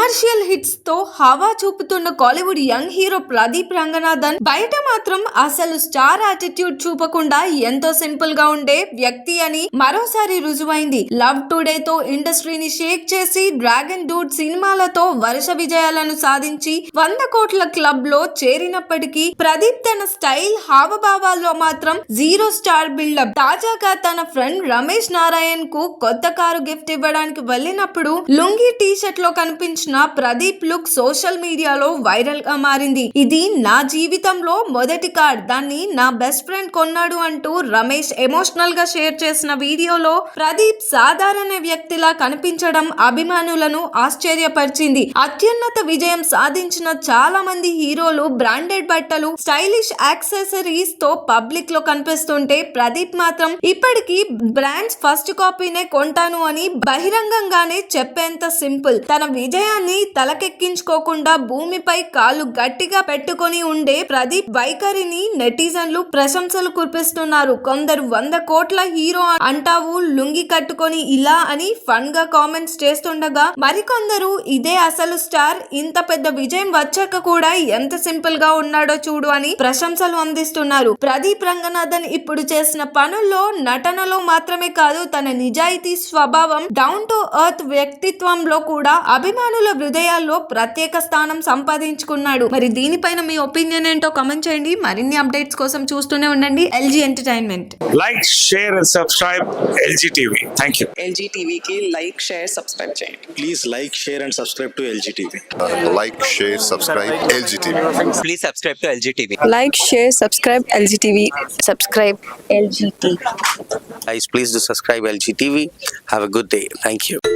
Commercial hits తో హవా చూపుతున్న కాలీవుడ్ యంగ్ హీరో ప్రదీప్ రంగనాథన్ బయట మాత్రం అసలు స్టార్ యాటిట్యూడ్ చూపకుండా ఎంతో సింపుల్ గా ఉండే వ్యక్తి అని మరోసారి రుజువైంది. లవ్ టుడే తో ఇండస్ట్రీని షేక్ చేసి డ్రాగన్ డూడ్ సినిమాలతో వరుస విజయాలను సాధించి 100 కోట్ల క్లబ్ లో చేరినప్పటికీ ప్రదీప్ తన స్టైల్ హావభావాల్లో మాత్రం జీరో స్టార్ బిల్డప్. తాజాగా తన ఫ్రెండ్ రమేష్ నారాయణ్ కు కొత్త కారు గిఫ్ట్ ఇవ్వడానికి వెళ్ళినప్పుడు లుంగీ టీ షర్ట్ లో కనిపించిన ప్రదీప్ లుక్ సోషల్ మీడియాలో వైరల్ గా మారింది. ఇది నా జీవితంలో మొదటి కార్, దాన్ని నా బెస్ట్ ఫ్రెండ్ కొన్నాడు అంటూ రమేష్ ఎమోషనల్ గా షేర్ చేసిన వీడియోలో ప్రదీప్ సాధారణ వ్యక్తిలా కనిపించడం అభిమానులను ఆశ్చర్యపరిచింది. అత్యున్నత విజయం సాధించిన చాలా మంది హీరోలు బ్రాండెడ్ బట్టలు, స్టైలిష్ యాక్సెసరీస్ తో పబ్లిక్ లో కనిపిస్తుంటే ప్రదీప్ మాత్రం ఇప్పటికీ బ్రాండ్స్ ఫస్ట్ కాపీనే కొంటాను అని బహిరంగంగానే చెప్పేంత సింపుల్. తన విజయాన్ని తలకెక్కించుకోకుండా భూమిపై కాళ్ళు గట్టిగా పెట్టుకొని ఉండే ప్రదీప్ వైఖరిని నెటిజన్లు ప్రశంసలు కురిపిస్తున్నారు. కొందరు 100 కోట్ల హీరో అంటావు లుంగి కట్టుకొని ఇలా అని ఫన్ గా కామెంట్స్ చేస్తుండగా, మరికొందరు ఇదే అసలు స్టార్, ఇంత పెద్ద విజయం వచ్చాక కూడా ఎంత సింపుల్ గా ఉన్నాడో చూడు అని ప్రశంసలు అందిస్తున్నారు. ప్రదీప్ రంగనాథన్ ఇప్పుడు చేసిన పనుల్లో, నటనలో మాత్రమే కాదు, తన నిజాయితీ స్వభావం, డౌన్ టు ఎర్త్ వ్యక్తిత్వంలో కూడా అభిమానుల హృదయాల్లో ప్రత్యేక స్థానం సంపాదించుకున్నాడు. మరి దీనిపైన మీ ఒపీనియన్ ఏంటో కామెంట్ చేయండి. మరిన్ని అప్డేట్స్ కోసం చూస్తూనే ఉండండి LG entertainment. Like, share and subscribe LG TV. Thank you. LG TV కి లైక్, షేర్, సబ్స్క్రైబ్ చేయండి. Please like, share and subscribe to LG TV. Like, share, subscribe LG TV. Please subscribe to LG TV. Like, share, subscribe LG TV. Subscribe LG TV. Guys, please do subscribe LG TV. Have a good day. Thank you.